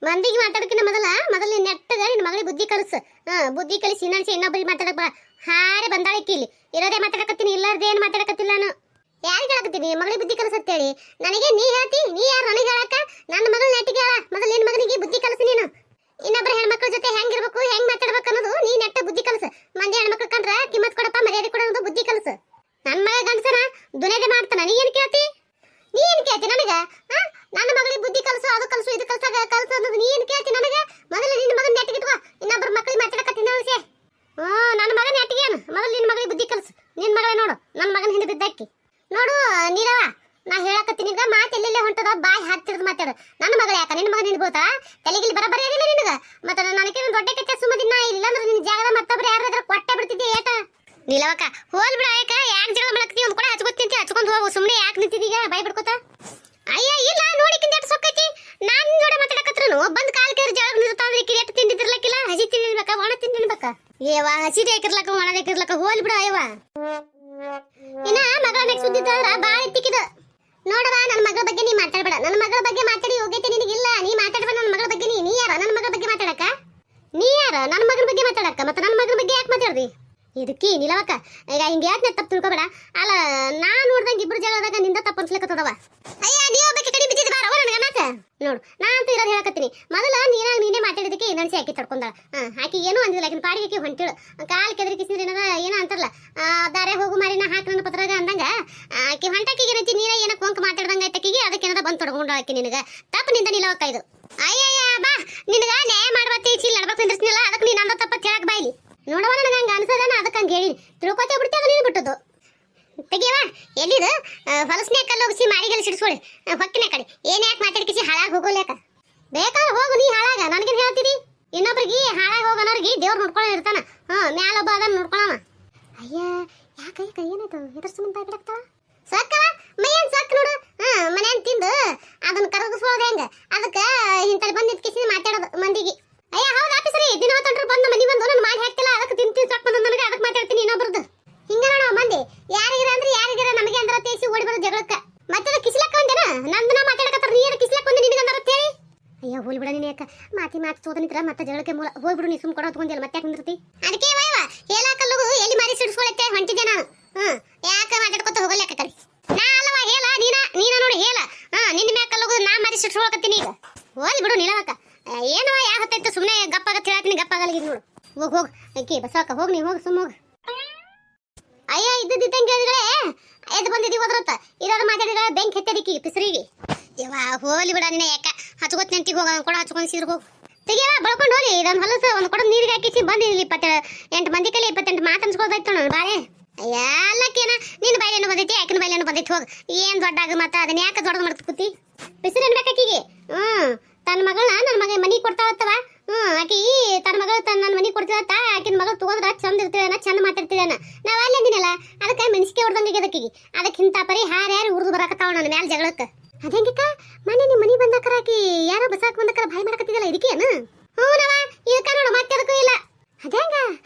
ಮಂದಿಗೆ ಮಾತಾಡಕಿನ ಮೊದಲು ನೆಟ್ಟಗ ನಿನ್ನ ಮಗಳಿಗೆ ಬುದ್ಧಿ ಕಲಿಸು. ಬುದ್ಧಿ ಕಲಿಸಿ ಇನ್ನೊಬ್ಬರಿಗೆ ಮಾತಾಡಕ್ ಬಾ. ಹಾರೆ ಬಂದಾಳಕ್ಕಿ ಇಲ್ಲಿ ಇರೋದೇ ಮಾತಾಡಕತ್ತೀನಿ, ಇಲ್ಲಾರ್ದೆ ಏನು ಮಾತಾಡಕತ್ತಿಲ್ಲ ನಾನು. ಯಾರಿಗೆ ಹೇಳಕತ್ತೀನಿ ಮಗಳಿಗೆ ಬುದ್ಧಿ ಕಲಿಸತ್ತೇಳಿ? ನನಗೆ ನೀ ಹೇಳ್ತಿ? ನೀ ಯಾರು ನನಗೆ ಹೇಳಕ್ಕ? ನನ್ನ ಮಗಳ ನೆಟ್ಟಿಗೆ ಹೇಳ. ಮೊದಲು ನಿನ್ನ ಮಗನಿಗೆ ಬುದ್ಧಿ ಕಲಿಸು. ನೀನು ಇನ್ನೊಬ್ಬರ ಹೆಣ್ಮಕ್ಳ ಜೊತೆ ಹೆಂಗಿರ್ಬೇಕು, ಹೆಂಗ್ ಮಾತಾಡ್ಬೇಕು ಅನ್ನೋದು ನೀ ನೆಟ್ಟ ಬುದ್ಧಿ ಕಲಿಸು. ಮಂದಿ ಹೆಣ್ಮಕ್ಳು ಕಂಡ್ರ ಕಿಮ್ಮತ್ ಕೊಡಪ್ಪ, ಮರ್ಯಾದೆ ಕೊಡೋದು ಬುದ್ಧಿ ಕಲಿಸು. ನನ್ನ ಮಗ ಗಂಡಸನ ದುನೇದೆ ಮಾಡ್ತಾನ, ನೀ ಏನ್ ಕೇಳ್ತಿ? ನೀ ಏನ್ ಕೇಳ್ತಿ ನನಗ? ನನ್ನ ಮಗಳಿಗೆ ಬುದ್ಧಿ ಕಲಿಸು, ಅದು ಕಲಿಸು, ಇದು ಕಲಿಸು ಅನ್ನೋದು ನೀ ಏನ್ ಕೇಳ್ತಿ ನನಗ? ಮೊದಲು ನಿನ್ನ ಮಗನ ನೆಟ್ಟಿಗೆ ಇಟ್ಕೋ. ಇನ್ನೊಬ್ಬರ ಮಕ್ಕಳಿಗೆ ಮಾತಾಡಕತ್ತೀನಿ ಅನ್ಸೆ. ನನ್ನ ಮಗ ನೆಟ್ಟಿಗೆ ಏನು? ಮೊದಲು ನಿನ್ನ ಮಗಳಿಗೆ ಬುದ್ಧಿ ಕಲಿಸು. ನಿನ್ನ ಮಗಳೇ ನೋಡು, ನನ್ನ ಮಗನ ಹಿಂದೆ ಬಿದ್ದಾಕಿ ನೋಡು. ನೀರವ ನಾ ಹೇಳಕತ್ತೀನಿ, ಈಗ ಮಾತು ಎಲ್ಲೆಲ್ಲೇ ಹೊಂಟದ, ಬಾಯಿ ಹತ್ತಿರದ ಮಾತಾಡು. ನನ್ನ ಮಗಳು ಯಾಕ ನಿನ್ನ ಮಗನ ಹಿಂದೆ ಬೋತಾ? ತಲೆಗಿಲ್ಲಿ ಬರಬರಿ ಏನಿಲ್ಲ ನಿನಗ. ಮತ್ತೆ ನನಗೆ ದೊಡ್ಡ ಕೆಟ್ಟ ಸುಮ್ಮದಿನ ಇಲ್ಲಾಂದ್ರೆ ನಿನ್ನ ಜಾಗದ ಮತ್ತೊಬ್ರು ಯಾರಾದ್ರೂ ಕೊಟ್ಟೆ ಬಿಡ್ತಿದ್ದೆ ಏಟ. ನಿಲವಕ್ಕ ಹೋಲ್ ಬಿಡ. ಯಾಕ ಯಾಕೆ ಜಗಳ ಮಾಡಕತ್ತಿ? ಒಂದು ಕೂಡ ಹಚ್ಕೊತೀನಿ, ಹಚ್ಕೊಂಡು ಹೋಗು. ಸುಮ್ಮನೆ ಯಾಕೆ ನಿಂತಿದ್ದೀಗ ಬಾಯಿ ಬಿಡ್ಕೋತ? ಅಯ್ಯ ಇಲ್ಲ ನೋಡಿಕಿಂತ ಎಷ್ಟು ಸೊಕ್ಕೈತಿ. ನಾನು ಜೋಡ ಮಾತಾಡಕತ್ರು ಬಂದ್ ಕಾಲ್ ಕೇರಿ ಜಗಳ ನಿಲ್ತಾಂದ್ರೆ ಈಕಿ ಎಷ್ಟು ತಿಂದಿರ್ಲಕ್ಕಿಲ್ಲ. ಹಸಿ ತಿನ್ನಿರ್ಬೇಕ, ಒಣ ತಿನ್ನಿರ್ಬೇಕ? ಏವ ಹಸಿ ದೇಕಿರ್ಲಕ್ಕ ಒಣ ದೇಕಿರ್ಲಕ್ಕ ಹೋಲ್ ಬಿಡ. ಅಯ್ಯವ ಇನ್ನ ಮಗಳ ಮೇಲೆ ಸುದ್ದಿದ್ರ ಬಾಳ ಎತ್ತಿಕ್ಕಿದ ನೋಡವ. ನನ್ನ ಮಗಳ ಬಗ್ಗೆ ನೀ ಮಾತಾಡ್ಬೇಡ. ನನ್ನ ಮಗಳ ಬಗ್ಗೆ ಮಾತಾಡಿ ಹೋಗೈತೆ ನಿನಗಿಲ್ಲ. ನೀ ಮಾತಾಡ್ಬೇಡ ನನ್ನ ಮಗಳ ಬಗ್ಗೆ. ನೀ ಯಾರ ನನ್ನ ಮಗಳ ಬಗ್ಗೆ ಮಾತಾಡಕ? ನೀ ಯಾರ ನನ್ನ ಮಗನ ಬಗ್ಗೆ ಮಾತಾಡಕ? ಮತ್ತೆ ನನ್ನ ಮಗನ ಬಗ್ಗೆ ಯಾಕೆ ಮಾತಾಡ್ದಿ? ಇದಕ್ಕೆ ನಿಲವಕ್ಕ ಈಗ ಹಿಂಗೆ ಯಾಕೆ ತಪ್ಪು ತಿಳ್ಕೊಬೇಡ. ಅಲ್ಲ ನಾನು ನೋಡ್ದಂಗೆ ಇಬ್ರು ಜಗಳದಾಗ ನಿಂದ ತಪ್ಪು ಅನ್ಸ್ಲಿಕ್ಕತ್ತದವ. ಅಯ್ಯ ನೀವು ಬಗ್ಗೆ ಕಡಿ ಬಿದ್ದಿದ್ದು ಬಾರ ನನಗೆ ಮಾತ ನೋಡು. ನಾನಂತೂ ಇರೋದು ಹೇಳಕತ್ತೀನಿ. ಮೊದಲ ನೀನೇ ಮಾತಾಡಿದಕ್ಕೆ ಇನ್ನೊಂದ್ಸಿ ಆಕಿ ತಡ್ಕೊಂಡ. ಆಕಿ ಏನೂ ಅಂದಿಲ್ಲ. ಆಕಿನ ಪಾಡಿಗೆ ಹೊಂಟಿಳು. ಕಾಲು ಕೆದರಿ ಕಿಸಿದ್ರೆ ಏನೋ ಅಂತಾರಲ್ಲ, ದಾರೆ ಹೋಗು ಮಾರಿನ ಹಾಕಿ ನನ್ನ ಪತ್ರಾಗ ಅಂದಂಗ ಆಕಿ ಹೊಂಟಕಿಗೆ ಏನೈತಿ ನೀರ ಏನೋ ಕೊಂಕ ಮಾತಾಡ್ದಂಗ ಆಯ್ತಕಿಗೆ ಅದಕ್ಕೆ ಏನಾರ ಬಂದು ತೊಡ್ಕೊಂಡ ಆಕಿ. ನಿನಗ ತಪ್ಪು ನಿಂದ ನಿಲವಕ್ಕ ಇದು. ಅಯ್ಯಯ್ಯ ಬಾ ನಿನಗ ನ್ಯಾಯ ಮಾಡ್ಬತ್ತಿ ಚೀಲ್ ನಡ್ಬೇಕು ನಿಂದಿರ್ತಿನಿಲ್ಲ. ಅದಕ್ಕೆ ನೀನು ಅಂದ ತಪ್ಪ ಹೇಳಕ್ ಬಾಯ್ಲಿ ನೋಡವ. ನನಗೆ ಹಂಗೆ ಅನ್ಸೋದನ ಅದಕ್ಕೆ ಹಂಗೆ ಹೇಳಿ ತಿಳ್ಕೊತೇ ಬಿಡ್ತೇವೆ. ನೀನು ಬಿಟ್ಟದ್ದು ತೆಗಿಯವ. ಎಲ್ಲಿದು ಹೊಲಸನೇ ಕಲ್ಲು ಹೋಗಿಸಿ ಮಾರಿಗೆಲ್ಲ ಸಿಡಿಸ್ಕೊಳ್ಳಿ ಹೊಕ್ಕಿನ ಕಡೆ. ಏನು ಯಾಕೆ ಮಾತಾಡ್ಕಿಸಿ ಹಾಳಾಗಿ ಹೋಗೋಲ್ಯಾಕ? ಬೇಕಾದ್ರೆ ಹೋಗು ನೀ ಹಾಳಾಗ. ನನಗೇನು ಹೇಳ್ತೀರಿ? ಇನ್ನೊಬ್ರಿಗೆ ಹಾಳಾಗಿ ಹೋಗೋನವ್ರಿಗೆ ದೇವ್ರು ನೋಡ್ಕೊಳ್ಳೋ ಇರ್ತಾನ. ಮ್ಯಾಲೊಬ್ಬ ಅದನ್ನ ನೋಡ್ಕೊಳ್ಳವ. ಅಯ್ಯ ಯಾಕೆ ಏನಾಯ್ತು? ಎದ್ರ ಸುಮ್ಮನೆ ಬಾಯ್ ಬಿಡಕ್ತಾವ ಸಕ್ಕವ ಮೈಯನ್ ಸಕ್ ನೋಡು. ಮನೆಯನ್ ತಿಂದು ಅದನ್ನ ಕರಗಿಸ್ಕೊಳ್ಳೋದು ಹೆಂಗ? ಅದಕ್ಕೆ ಇಂತಲ್ಲಿ ಬಂದು ಇದ್ಕಿಸಿ ಮಾತಾಡೋದು ಮಂದಿಗೆ. ಅಯ್ಯ ಹೌದು ಆಫೀಸರಿ ದಿನ ಹೊತ್ತೊಂಡ್ರು ಬಂದು ಮನೆ ಬಂದು ನಾನು ಮಾಡಿ ಹಾಕ್ತಿಲ್ಲ. ಅದಕ್ಕೆ ತಿಂದು ಸಾಕು ಬಂದು ನನಗೆ ಅದಕ್ಕೆ ಮಾತಾಡ್ತೀನಿ ಇನ್ನೊಬ್ರದ್ದು. ಹಿಂಗ ನೋಡ ಮಂದಿ ಯಾರಿಗಿರ ಅಂದ್ರೆ ಯಾರಿಗಿರ ನಮಗೆ ಅಂದ್ರ ತೇಸಿ ಓಡಿ ಬರೋ ಜಗಳಕ್ಕ. ಮತ್ತೆ ಕಿಸ್ಲಕ್ಕ ಒಂದೇನ ನಂದು ನಾ ಮಾತಾಡಕತ್ತಾರ ನೀರು ಕಿಸ್ಲಕ್ಕ ಒಂದೇ ನಿನಗೆ ಅಂದ್ರ ಹೇಳಿ. ಅಯ್ಯ ಹೋಲ್ ಬಿಡ ನೀನು. ಯಾಕ ಮಾತಿ ತೋದ ನಿಂತ್ರ ಮತ್ತೆ ಜಗಳಕ್ಕೆ ಮೂಲ ಹೋಗ್ಬಿಡು. ನೀ ಸುಮ್ ಕೊಡೋ ತಗೊಂಡಿಲ್ಲ ಮತ್ತೆ ಯಾಕೆ ನಿಂತಿರ್ತಿ? ಅದಕ್ಕೆ ವಯವ ಹೇಳಕಲ್ಲು ಎಲ್ಲಿ ಮಾರಿ ಸಿಡಿಸ್ಕೊಳತ್ತೆ ಹೊಂಟಿದ್ದೆ ನಾನು. ಯಾಕೆ ಮಾತಾಡ್ಕೊತ ಹೋಗಲ್ಯಾಕ ಕಡೆ? ನಾ ಅಲ್ಲವ ಹೇಳ ನೀನ ನೋಡಿ ಹೇಳ. ನಿನ್ನ ಮ್ಯಾಕಲ್ಲು ನಾ ಮಾರಿ ಸಿಡಿಸ್ಕೊಳಕತ್ತೀನಿ ಈಗ. ಹೋಲ್ ಬಿಡು ನಿಲವಕ್ಕ. ಏನವ ಯಾ ಹೊತ್ತಾಯ್ತು ಸುಮ್ಮನೆ ಗಪ್ಪಾಗತ್ತೆ ಹೇಳ್ತೀನಿ. ಗಪ್ಪಾಗಲಿಗೆ ನೋಡು. ಹೋಗ್ ಅಕ್ಕಿ ಬಸವಕ್ಕ ಹೋಗಿ ನೀವು ಹೋಗಿ ಸುಮ್ಮ ಹೋಗಿ. ಅಯ್ಯ ಇದ್ದಿದ್ದಂಗೆ ಹೇಳಿದ್ರೆ ಎದ್ದು ಬಂದಿದ್ದೀವಿ ಹೋದ್ರತ್ತ. ಇದಾದ್ರು ಮಾತಾಡಿದ್ರೆ ಬೆಂಕಿ ಹೆತ್ತಡಿಕಿ ಪಿಸ್ರಿಗೆ. ಯವ್ವ ಹೋಲಿ ಬಿಡ ನೀನೆ. ಯಾಕ ಹಚ್ಕೊತ್ ನೆಂಟಿಗೆ ಹೋಗ ಕೊಡ ಹಚ್ಕೊಂಡು ಸೀದ್ರ ಹೋಗು. ತೆಗಿಯವ ಬಳ್ಕೊಂಡು ಹೋಗಿ ಇದೊಂದು ಹೊಲಸು ಒಂದು ಕೊಡ ನೀರಿಗೆ ಹಾಕಿಸಿ ಬಂದಿಲ್ಲ. 28 ಮಂದಿ ಕಲಿ 28 ಮಾತು ಅನ್ಸ್ಕೊಳ್ದಾಯ್ತು ನಾನು ಬಾಳೆ. ಅಯ್ಯ ಅಲ್ಲಕ್ಕೇನ ನಿನ್ನ ಬಾಯಿಲೇನು ಬಂದೈತಿ ಆಕಿನ ಬಾಯಿಲೇನು ಬಂದೈತಿ. ಹೋಗಿ ಏನು ದೊಡ್ಡಾಗ ಮತ್ತೆ ಅದನ್ನ ಯಾಕೆ ದೊಡ್ಡದು ಮಾಡ್ತು ಕೂತಿ? ಪಿಸ್ರು ಅನ್ಬೇಕಾಕಿಗೆ. ತನ್ನ ಮಗಳನ್ನ ನನ್ನ ಮಗ ಮನೆಗೆ ಕೊಡ್ತಾ ಹೋಗ್ತವ. ಆಕಿ ತನ್ನ ಮಗಳು ನನ್ನ ಮನೆಗೆ ಕೊಡ್ತಿದತ್ತ. ಆಕಿನ ಮಗಳು ತಗೋದ್ರ ಚಂದ ಇರ್ತಿದಾನ, ಚಂದ ಮಾತಾಡ್ತಿದಾನ. ನಾವ್ ಅಲ್ಲಿ ಅಂದಿನಲ್ಲ ಅದಕ್ಕೆ ಮೆಣಸಿಗೆ ಹೊಡ್ದಂಗೆ ಅದಕ್ಕಿಗೆ. ಅದಕ್ಕೆ ಇಂಥ ಪರಿಹಾರ ಯಾರು ಉರ್ದು ಬರಾಕತ್ತಾವ ನನ್ನ ಮ್ಯಾಲ ಜಗಳಕ್ಕೆ. ಅದೇಂಗಿಕ್ಕ ಮನೆ ನಿಮ್ಮ ಮನೆ ಬಂದಕರ ಆಕಿ ಯಾರೋ ಬಸಾಕ್ ಬಂದಕರ ಬಾಯಿ ಮಾಡಕತ್ತಿದಲ್ಲ ಇದಕ್ಕೇನು? ಹ್ಞೂನವ ಇದಕ್ಕ ನೋಡು ಮತ್ತೆ ಅದಕ್ಕೂ ಇಲ್ಲ. ಅದೇಂಗ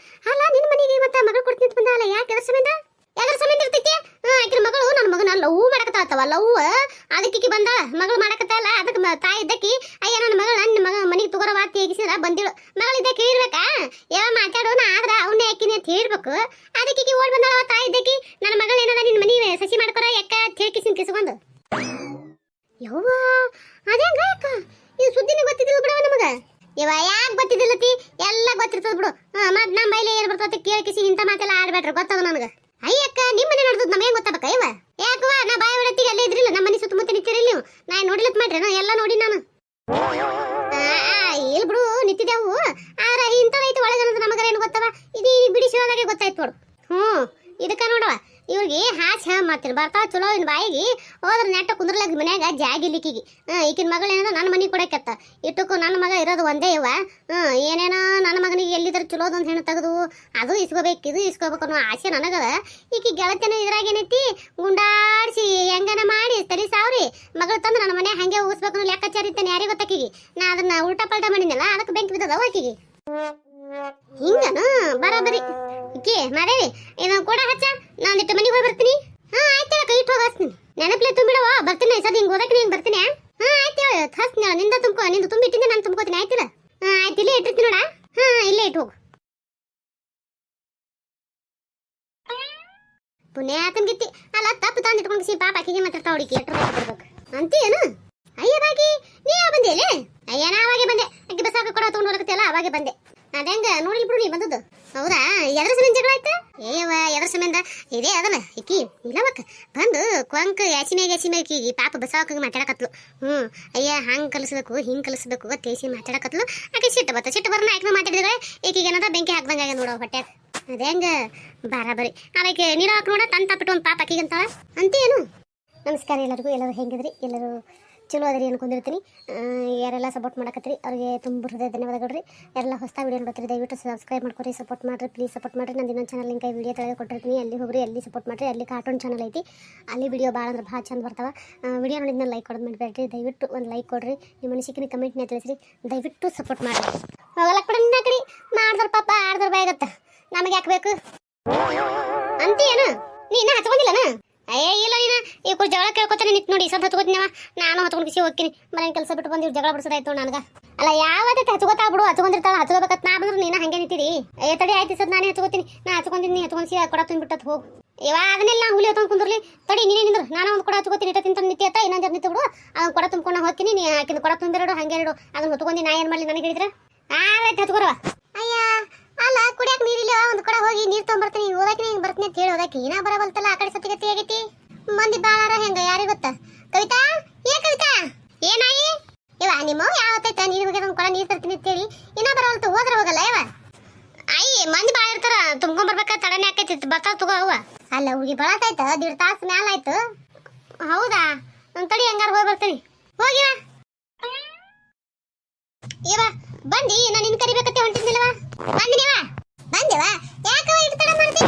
ಅಲ್ಲ ನಿನ್ನ ಮನೆಗೆ ಮತ್ತೆ ಮಗಳು ಕೊಡ್ತೀನಿ ಬಂದಲ್ಲ ಯಾಕೆ? ಎದ್ರ ಸಂಬಂಧ ಇರ್ತೈತಿ? ಆಕಿನ ಮಗಳು ನನ್ನ ಮಗನ ಲವ್ ಮಾಡಕತ್ತಾವ. ಲವ್ ಅದಕ್ಕೆ ಬಂದ ಮಗಳು ಮಾಡಕತ್ತಲ್ಲ. ಅದಕ್ಕೆ ತಾಯಿ ಇದ್ದಕ್ಕಿ ಅಯ್ಯ ನನ್ನ ಮಗಳು ನನ್ನ ಮಗ ಮನೆಗೆ ತಗೋರ ವಾತಿ ಹೇಗಿಸಿದ್ರ ಬಂದಿಳು. ಮಗಳಿದ್ದಕ್ಕೆ ಹೇಳ್ಬೇಕಾ? ಯಾವ ಮಾತಾಡೋಣ ಆದ್ರ ಅವನ್ನೇ ಹಾಕಿನಿ ಅಂತ ಹೇಳ್ಬೇಕು. ಅದಕ್ಕೆ ಓಡ್ ಬಂದಾಳ ತಾಯಿ ಇದ್ದಕ್ಕಿ. ನನ್ನ ಮಗಳು ಏನದ ನಿನ್ನ ಮನೆ ಸಸಿ ಮಾಡ್ಕೊರ ಯಾಕ ಹೇಳ್ಕಿಸಿನ ಕಿಸ್ಕೊಂಡು. ಯವ್ವ ಅದೇಂಗ ಯಾಕ ಇದು ಸುದ್ದಿನ ಗೊತ್ತಿದ್ದಿಲ್ಲ ಬಿಡವ ನಮಗ. ಇವ ಯಾಕೆ ಗೊತ್ತಿದ್ದಿಲ್ಲತಿ? ಎಲ್ಲ ಗೊತ್ತಿರ್ತದ ಬಿಡು. ಮತ್ ನಮ್ಮ ಬೈಲೆ ಏನ್ ಬರ್ತದೆ ಕೇಳ್ಕಿಸಿ ಇಂಥ ಮಾತೆಲ್ಲ ಆಡ್ಬೇಡ್ರಿ ಗೊತ್ತದ ನನಗೆ. ಅಯ್ಯಕ್ಕ ನಿಮ್ಮ ಮನೆ ನೋಡಿದ್ ನಮ್ಗೆ ಗೊತ್ತಾಗಬೇಕ? ಇವ ಯಾಕವ ನಾ ಬಾಯಿ ಹೊಡತಿಗೆ ಅಲ್ಲೇ ಇದ್ರಿಲ್ಲ ನಮ್ಮ ಮನೆ ಸುತ್ತಮುತ್ತ ನಿಂತಿರಿಲ್ಲ ನೀವು. ನಾ ನೋಡಿಲತ್ ಮಾಡ್ರಿ ನಾ ಎಲ್ಲ ನೋಡಿ ನಾನು. ಇಲ್ ಬಿಡು ನಿಂತಿದ್ದೆವು. ಆದ್ರೆ ಇಂಥದೈತಿ ಒಳಗೆ ಅನ್ನೋದು ನಮಗೇನು ಗೊತ್ತವ? ಇದು ಬಿಡಿಸೋದಾಗೆ ಗೊತ್ತಾಯ್ತು ನೋಡು. ಇದಕ್ಕ ನೋಡವ ಇವ್ರಿಗೆ ಹಾಸಿ ಮಾಡ್ತೀನಿ ಬರ್ತಾವ ಚಲೋ ಇನ್ ಬಾಯಿಗೆ ಹೋದ್ರ ನೆಟ್ಟ ಕುಂದ್ರಲಾಗ ಮನ್ಯಾಗ ಜಾಗಿಲಿಕ್ಕಿಗೆ. ಈಕಿನ ಮಗಳು ಏನೋ ನನ್ನ ಮನೆಗೆ ಕೊಡಕತ್ತ. ಇಟ್ಟಕ್ಕೂ ನನ್ನ ಮಗ ಇರೋದು ಒಂದೇ ಇವ. ಏನೇನೋ ನನ್ನ ಮಗನಿಗೆ ಎಲ್ಲಿದ್ರೆ ಚಲೋದೊಂದು ಹೆಣ್ಣು ತೆಗೆದು ಅದು ಇಸ್ಕೋಬೇಕು ಇದು ಇಸ್ಕೋಬೇಕು ಅನ್ನೋ ಆಸೆ ನನಗದ. ಈಕಿ ಗೆಳತಿನ ಇದ್ರಾಗೇನೈತಿ ಗುಂಡಾಡಿಸಿ ಹೆಂಗನ ಮಾಡಿ ತಲೆ ಸಾವ್ರಿ ಮಗಳು ತಂದು ನನ್ನ ಮನೆ ಹಂಗೆ ಹೋಗಿಸ್ಬೇಕು ಅನ್ನೋ ಲೆಕ್ಕಾಚಾರ ಇತ್ತೇನೆ ಯಾರಿಗೆ ಗೊತ್ತಾಕಿಗೆ. ನಾ ಅದನ್ನ ಉಲ್ಟಾ ಪಲ್ಟಾ ಮಾಡಿದ್ನಲ್ಲ ಅದಕ್ಕೆ ಬೆಂಕಿ ಬಿದ್ದದ ಆಕಿಗೆ. ಹಿಂಗನ ಬರೋಬರಿ ಇಕ್ಕಿ ಮಾರೇವಿ ಇದನ್ನ ಕೂಡ ಹಚ್ಚ. ನಾನಿಟ್ಟು ಮನೆಗೆ ಹೋಗಿ ಬರ್ತೀನಿ. ಆಯ್ತು ಕೈ ಇಟ್ಟು ಹೋಗಿ ಹಚ್ತೀನಿ. ನೆನಪಲೆ ತುಂಬಿಡವ ಬರ್ತೀನಿ. ಸದ್ ಹಿಂಗೆ ಓದಕ್ಕೆ ಹಿಂಗೆ ಬರ್ತೀನಿ. ಆಯ್ತು ಹಚ್ತೀನಿ. ನಿಂದ ತುಂಬ್ಕೊ. ನಿಂದು ತುಂಬಿಟ್ಟಿಂದ ನಾನು ತುಂಬ್ಕೋತೀನಿ ಆಯ್ತಿಲ್ಲ ಆಯ್ತು ಇಲ್ಲೇ ಇಟ್ಟಿರ್ತೀನಿ ನೋಡ ಇಲ್ಲೇ ಇಟ್ಟು ಹೋಗು ಪುಣ್ಯಾತನ್ ಗಿತ್ತಿ ಅಲ್ಲ ತಪ್ಪು ತಂದು ಇಟ್ಕೊಂಡು ಪಾಪ ಆಕಿಗೆ ಮಾತಾಡ್ತಾ ಹುಡುಕಿ ಎಟ್ರ ಕೊಡ್ಬೇಕು ಅಂತೀಯೇನು ಅಯ್ಯ ಬಾಗಿ ನೀ ಯಾವ ಬಂದೇಲೆ ಅಯ್ಯ ನಾ ಅವಾಗೆ ಬಂದೆ ಅಕ್ಕಿ ಬಸ್ ಹಾಕಿ ಕೊಡ ತಗೊಂಡು ಹೋಗತ್ತಲ್ಲ ಅವಾಗೆ ಬಂದೆ ಅದಂಗ ನೋಡಿಲ್ ಬಿಡು ನೀ ಬಂದದ್ದು ಹೌದಾ ಎದ್ರ ಸಮೇತ ಜಗಳ ಆಯ್ತಾ ಏವ ಎದ್ರ ಸಮೇತ ಇದೇ ಅದಲ್ಲ ಇಕ್ಕಿ ಇಲ್ಲವಕ್ಕ ಬಂದು ಕೊಂಕ ಯಾಚಿಮೇಗ ಈಕಿ ಪಾಪ ಬಸ್ ಹಾಕಿ ಮಾತಾಡಕತ್ಲು ಅಯ್ಯ ಹಂಗೆ ಕಲಿಸ್ಬೇಕು ಹಿಂಗೆ ಕಲಿಸ್ಬೇಕು ತೇಸಿ ಮಾತಾಡಕತ್ಲು ಆಕೆ ಸಿಟ್ಟು ಬರ್ನ ಆಯ್ಕೆ ಮಾತಾಡಿದ್ರೆ ಈಕಿಗೆ ಏನದ ಬೆಂಕಿ ಹಾಕ್ದಂಗ ನೋಡೋ ಹೊಟ್ಟೆ ಅದೇ ಹಂಗ ಬರಾಬರಿ ಆಮೇಲೆ ನೀರು ಹಾಕಿ ನೋಡ ತನ್ ತಪ್ಪಿಟ್ಟು ಒಂದು ಪಾಪ ಆಕಿಗೆ ಅಂತಾಳ ಅಂತೇನು ನಮಸ್ಕಾರ ಎಲ್ಲರೂ ಹೆಂಗಿದ್ರಿ ಎಲ್ಲರೂ ಚಲೋ ಅದರಿ ಅನ್ಕೊಂಡಿರ್ತೀನಿ ಯಾರೆಲ್ಲ ಸಪೋರ್ಟ್ ಮಾಡಕತ್ತೀರಿ ಅವ್ರಿಗೆ ತುಂಬ ಹೃದಯ ಧನ್ಯವಾದಗಳು ಯಾರೆಲ್ಲ ಹೊಸ ವಿಡಿಯೋ ನೋಡ್ತೀರಿ ದಯವಿಟ್ಟು ಸಬ್ಸ್ಕ್ರೈಬ್ ಮಾಡ್ಕೊರಿ ಸಪೋರ್ಟ್ ಮಾಡಿರಿ ಪ್ಲೀಸ್ ಸಪೋರ್ಟ್ ಮಾಡಿರಿ ನಂದು ಇನ್ನೊಂದು ಚಾನಲ್ ಲಿಂಕ್ ವಿಡಿಯೋ ತೆಗೆದು ಕೊಟ್ಟಿರ್ತೀನಿ ಅಲ್ಲಿ ಹೋಗ್ರಿ ಅಲ್ಲಿ ಸಪೋರ್ಟ್ ಮಾಡಿರಿ ಅಲ್ಲಿ ಕಾರ್ಟೂನ್ ಚಾನಲ್ ಐತಿ ಅಲ್ಲಿ ವಿಡಿಯೋ ಭಾಳ ಅಂದ್ರೆ ಭಾಳ ಚಂದ ಬರ್ತಾವೆ ವಿಡಿಯೋ ನೋಡಿದ್ಮೇಲೆ ಲೈಕ್ ಕೊಡೋದು ಮಾಡಬೇಡ್ರಿ ದಯವಿಟ್ಟು ಒಂದು ಲೈಕ್ ಕೊಡ್ರಿ ನಿಮ್ಮ ಮನಸ್ಸಿಗೆ ಕಮೆಂಟ್ನ ತಿಳಿಸ್ರಿ ದಯವಿಟ್ಟು ಸಪೋರ್ಟ್ ಮಾಡಿರಿ ಹೋಗಲ್ಲ ಕೂಡ ಕಡೆ ಮಾಡಿದ್ರ ಪಾಪ ಆಡ್ದ್ರ ಬಾಯಾಗತ್ತ ನಮಗೆ ಯಾಕೆ ಬೇಕು ಅಂತೀಯೇನು ನೀನು ಹಚ್ಕೊಂಡಿಲ್ಲನ ಅಯ್ಯ ಇಲ್ಲ ನೀನು ಈ ಕೂಡ ಜಗಳ ಕೇಳ್ಕೊತಾನೆ ನಿಂತು ನೋಡಿ ಸ್ವಲ್ಪ ಹಚ್ಕೋತೀನಿವ ನಾನು ಹಚ್ಕೊಂಡು ಕಿಸಿ ಹೋಗ್ತೀನಿ ಮನೆ ಕೆಲಸ ಬಿಟ್ಟು ಬಂದು ಜಗಳ ಬಿಡಿಸೋದಾಯ್ತು ನನಗೆ ಅಲ್ಲ ಯಾವತ್ತೈತೆ ಹಚ್ಕೋತಾ ಬಿಡು ಹಚ್ಕೊಂಡಿರ್ತಾಳ ಹಚ್ಕೋಬೇಕತ್ ನಾ ಬಂದ್ರೆ ನೀನು ಹಂಗೆ ನಿಂತಿರಿ ಅಯ್ಯ ತಡಿ ಆಯ್ತು ಸರ್ ನಾನೇ ಹಚ್ಕೋತೀನಿ ನಾ ಹಚ್ಕೊಂಡಿನಿ ಹಚ್ಕೊಂಡು ಕೊಡ ತುಂಬಿಟ್ಟತ್ ಹೋಗು ಇವಾಗ ಅದನ್ನೆಲ್ಲ ನಾ ಹುಲಿ ಹೊತ್ಕೊಂಡು ಕುಂದ್ರಲಿ ತಡಿ ನೀನೇ ನಿಂದ್ರು ನಾನು ಒಂದು ಕೊಡ ಹಚ್ಕೋತೀನಿ ಇಟ್ಟ ತಿಂತ ನಿತ್ಯತ್ತ ಇನ್ನೊಂದು ಜನ ನಿಂತು ಬಿಡು ಅದನ್ನ ಕೊಡ ತುಂಬ್ಕೊಂಡು ಹೋಗ್ತೀನಿ ನೀ ಆಕಿನ ಕೊಡ ತುಂಬಿರೋಡು ಹಂಗೆ ಇಡು ಅದನ್ನ ಹೊತ್ಕೊಂಡು ನಾ ಏನು ಮಾಡಲಿ ನನಗೆ ಹೇಳಿದ್ರೆ ಆಯ್ತು ಹಚ್ಕೋರವ ಅಯ್ಯ ಅಲ್ಲ ಕುಡಿಯಾಕ ನೀರಿಲ್ಲ ಒಂದು ಕಡೆ ಹೋಗಿ ನೀರು ತೊಗೊಂಬರ್ತೀನಿ ಓದಾಕಿ ಹಿಂಗೆ ಬರ್ತೀನಿ ಅಂತ ಹೇಳಿ ಓದಾಕಿ ನಾ ಬರಬಲ್ತಲ್ಲ ಆ ಕಡೆ ಸತಿಗತಿ ಆಗೈತಿ ಮಂದಿ ಬಾಳಾರ ಹೆಂಗ ಯಾರಿಗೆ ಗೊತ್ತ ಕವಿತಾ ಕವಿತಾ ಏನಾಗಿ ಇವ ನಿಮ್ಮ ಯಾವತ್ತೈತ ನೀರು ಹೋಗಿ ಒಂದು ಕೊಡ ನೀರು ತರ್ತೀನಿ ಅಂತೇಳಿ ಇನ್ನ ಬರವಲ್ತು ಹೋದ್ರೆ ಹೋಗಲ್ಲ ಇವ ಅಯ್ಯ ಮಂದಿ ಬಾಳ ಇರ್ತಾರ ತುಂಬ್ಕೊಂಬರ್ಬೇಕ ತಡನೆ ಆಕೈತಿ ಬರ್ತಾವ ತಗೋ ಅವ್ವ ಅಲ್ಲ ಹುಡುಗಿ ಬಳತಾಯ್ತ 1.5 ತಾಸು ಮ್ಯಾಲ ಆಯ್ತು ಹೌದಾ ಒಂದು ತಡಿ ಹಂಗಾರ ಹೋಗಿ ಬರ್ತೀನಿ ಹೋಗಿವ ಇವ ಬಂದಿ ನಾನು ನಿನ್ ಕರಿಬೇಕತ್ತೆ ಹೊಂಟಿದ್ನಿಲ್ಲವ ಬಂದಿನಿವ ಬಂದಿವ ಯಾಕವ ಇಟ್ಟು ತಡ ಮಾಡ್ತಿ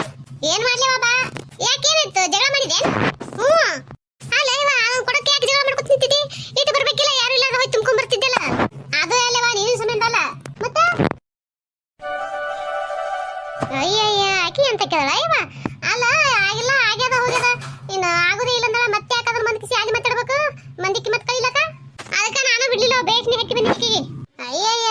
ಏನ್ ಮಾಡ್ಲಿವ ಬಾ ಯಾಕೇನಾಯ್ತು ಜಗಳ ಮಾಡಿದೆ ಅಲ್ಲ ಇವ ಕೊಡಕ್ಕೆ ಯಾಕೆ ಜಗಳ ಮಾಡ್ಕೊತ ನಿಂತಿದ್ದಿ ಇಟ್ಟು ಬರ್ಬೇಕಿಲ್ಲ ಯಾರು ಇಲ್ಲಾರ ಹೋಗಿ ತುಂಬ್ಕೊಂಡ್ ಬರ್ತಿದ್ದಲ್ಲ ಅದು ಅಲ್ಲವ ನೀನು ಸಂಬಂಧ ಅಲ್ಲ ಮತ್ತೆ ಅಯ್ಯಯ್ಯ ಆಕಿ ಅಂತ ಕೇಳಲ್ಲ ಇವ ಅಲ್ಲ ಆಗಿಲ್ಲ ಆಗ್ಯದ ಹೋಗ್ಯದ ಇನ್ನು ಆಗುದೇ ಇಲ್ಲ ಅಂದ್ರೆ ಮತ್ತೆ ಯಾಕಾದ್ರೂ ಮಂದಿ ಕಿಸಿ ಅಲ್ಲಿ ಮಾತಾಡ್ಬೇಕು ಮಂದಿಕ್ಕೆ ಮತ್ತೆ ಕೈಲಕ್ಕ ಅದಕ್ಕೆ ನಾನು ಬಿಡ್ಲಿಲ್ಲ ಬೇಕ್ನಿ ಹಾಕಿ ಬಂದಿಕ್ಕಿ ಅಯ್ಯಯ್ಯ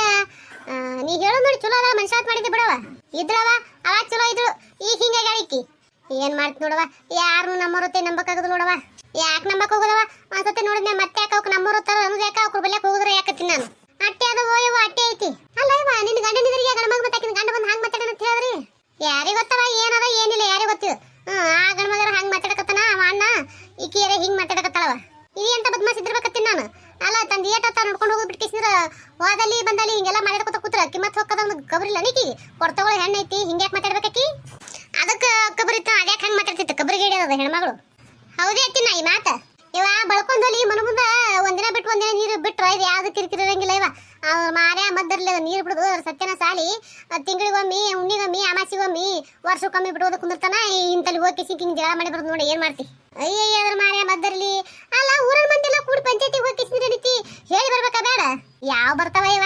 ನೀ ಹೇಳೋ ನೋಡಿ ಚಲೋ ಅದ ಮನುಷ್ಯಾತ್ ಮಾಡಿದ್ದೆ ಬಿಡವ ಇದ್ರವ ಅವಾಗ ಚಲೋ ಇದ್ರು ಈಗ ಹಿಂಗೆ ಗಾಳಿಕ್ಕಿ ಏನ್ ಮಾಡ್ತಿ ನೋಡವ ಯಾರು ನಮ್ಮವ್ರತ್ತೆ ನಂಬಕ್ಕಾಗದು ನೋಡವ ಯಾಕೆ ನಂಬಕ್ ಹೋಗೋದವ ಒಂದ್ಸತಿ ನೋಡಿದ್ನೆ ಮತ್ತೆ ಯಾಕೆ ಅವ್ಕೆ ನಮ್ಮವ್ರ ತರ ಅನ್ನೋದು ಯಾಕೆ ಅವ್ರ ಬಲ್ಯಾಕ ಹೋಗಿದ್ರೆ ಯಾಕತ್ತೀನಿ ನಾನು ಅಟ್ಟೆ ಅದು ಓಯವ ಅಟ್ಟೆ ಐತಿ ಅಲ್ಲ ಇವ ನಿನ್ನ ಗಂಡನಿದ್ರಿಗೆ ಗಂಡ ಮಗ ಮತ್ತೆ ಗಂಡ ಬಂದು ಹಂಗೆ ಮಾತಾಡೋಣ ಅಂತ ಹೇಳಿದ್ರಿ ಯಾರಿಗೆ ಗೊತ್ತವ ಏನದ ಏನಿಲ್ಲ ಯಾರಿಗೆ ಗೊತ್ತಿಲ್ಲ ಆ ಗಂಡ ಮಗರ ಹಂಗೆ ಮಾತಾಡಕತ್ತಾನ ಅವ ಅಣ್ಣ ಈಕಿಯರೇ ಹಿಂಗೆ ಮಾತಾಡಕತ್ತಾಳವ ಇದು ಎಂತ ಬದ್ಮಾಸ್ ಇದ್ರಬೇಕತ್ತೀನಿ ನಾನು ಅಲ್ಲ ತಂದು ಏಟತ್ತ ನೋಡ್ಕೊಂಡು ಹೋಗಿ ಬಿಟ್ಕಿಸಿದ್ರ ಹೋದಲ್ಲಿ ಬಂದಲ್ಲಿ ಹಿಂಗೆಲ್ಲ ಮಾಡಿರ್ಕೊತ ಕೂತ್ರ ಕಿಮ್ಮತ್ ಹೋಗದ ಒಂದು ಕಬರಿಲ್ಲ ನೀಕಿ ಕೊಡ್ತಗೊಳ ಹೆಣ್ಣೈತಿ ಹಿಂಗ್ಯಾಕೆ ಮಾತಾಡ್ಬೇಕಿ ಅದಕ್ಕೆ ಕಬರಿತ್ತ ಅದ್ಯಾಕೆ ಹಂಗೆ ಮಾತಾಡ್ತಿತ್ತು ಕಬರಿಗೆ ಹಿಡಿಯೋದ ಹೆಣ್ಮಗಳು ಹೌದೇ ಅತ್ತಿನ ಈ ಮಾತ ಇವ ಬಳ್ಕೊಂಡಲ್ಲಿ ಮನ ಮುಂದೆ ಒಂದಿನ ಬಿಟ್ಟು ಒಂದಿನ ನೀರು ಬಿಟ್ರ ಇದು ಯಾವ್ದು ಕಿರಿಕಿರಿ ಇರಂಗಿಲ್ಲ ಇವ ಮಾರ್ಯ ಮದ್ದರ್ಲಿ ನೀರು ಬಿಡುದು ಸತ್ಯನ ಸಾಲಿ ತಿಂಗಳಿಗೊಮ್ಮಿ ಉಣ್ಣಿಗೊಮ್ಮಿ ಅಮಾಸಿಗೊಮ್ಮಿ ವರ್ಷಕ್ಕೊಮ್ಮಿ ಬಿಡೋದು ಕುಂದಿರ್ತಾನ ಇಂತಲ್ಲಿ ಹೋಗಿ ಕಿಂಗ್ ಜಗಳ ಮಾಡಿ ಬರೋದು ನೋಡಿ ಏನ್ ಮಾಡ್ತಿ ಅಯ್ಯಯ್ಯ ಅದ್ರ ಮಾರ್ಯ ಮದ್ದರ್ಲಿ ಅಲ್ಲ ಊರನ್ ಮಂದಿ ಎಲ್ಲ ಕೂಡಿ ಪಂಚಾಯತಿ ಹೋಗಿ ಕಿಸಿದ್ರೆ ರೀತಿ ಹೇಳಿ ಬರ್ಬೇಕಾ ಬೇಡ ಯಾವ ಬರ್ತಾವ ಇವ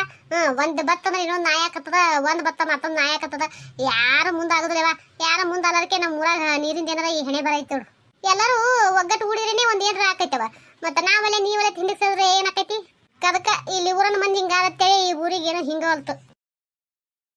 ಒಂದ್ ಬತ್ತಂದ್ರೆ ಇನ್ನೊಂದು ನಾಯಕತ್ತದ ಒಂದ್ ಬತ್ತ ಮತ್ತೊಂದು ನಾಯಕತ್ತದ ಯಾರು ಮುಂದಾಗುದಿಲ್ಲ ಇವ ಯಾರ ಮುಂದಾಲದಕ್ಕೆ ನಮ್ಮ ಊರಾಗ ನೀರಿಂದ ಏನಾರ ಈ ಹೆಣೆ ಬರೈತಿ ನೋಡು ಎಲ್ಲರೂ ಒಗ್ಗಟ್ಟು ಹೂಡಿರೇನೆ ಒಂದ್ ಏನ್ರ ಆಕೈತವ ಮತ್ತ ನಾವಲ್ಲೇ ನೀವಲ್ಲೇ ತಿಂಡಿಸಿದ್ರೆ ಏನಾಕೈತಿ ಅದಕ್ಕ ಇಲ್ಲಿ ಊರನ ಮಂದಿ ಹಿಂಗಾಗತ್ತೇಳಿ ಈ ಊರಿಗೆ ಏನೋ ಹಿಂಗ ಹೊಲ್ತು